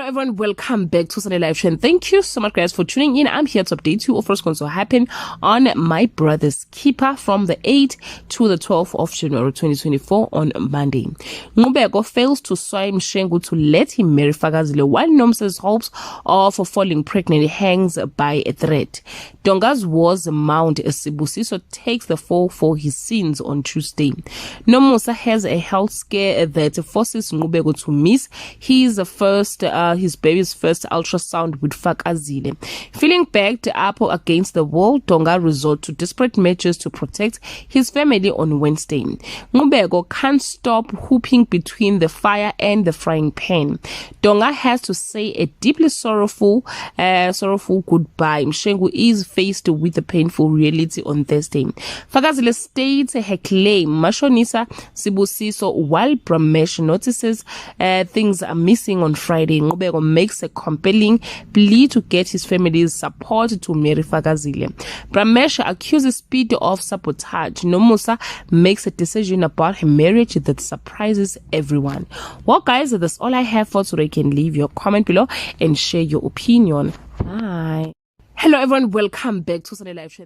everyone, welcome back to Sunday Live Trend. Thank you so much guys for tuning in. I'm here to update you of what's going to happen on My Brother's Keeper from the 8th to the 12th of January 2024 on Monday. Nqubeko fails to sway Mshengu to let him marry Fakazile while Nomsa's hopes of falling pregnant hangs by a thread. Donga's wars mount as Sibusiso takes the fall for his sins on Tuesday. Nomusa has a health scare that forces Nqubeko to miss his baby's first ultrasound with Fakazile. Feeling backed up against the wall, Donga resorted to desperate measures to protect his family on Wednesday. Nqubeko can't stop hooping between the fire and the frying pan. Donga has to say a deeply sorrowful goodbye. Mshengu is faced with the painful reality on Thursday. Fakazile states her claim. Mashonisa Sibusiso, while Bramesh notices things are missing on Friday, Nqubeko makes a compelling plea to get his family's support to marry Fakazile. Bramesh accuses Speed of sabotage. Nomusa makes a decision about her marriage that surprises everyone. Well guys, that's all I have for today. You can leave your comment below and share your opinion. Bye. Hello everyone, welcome back to Sunday Live Trend.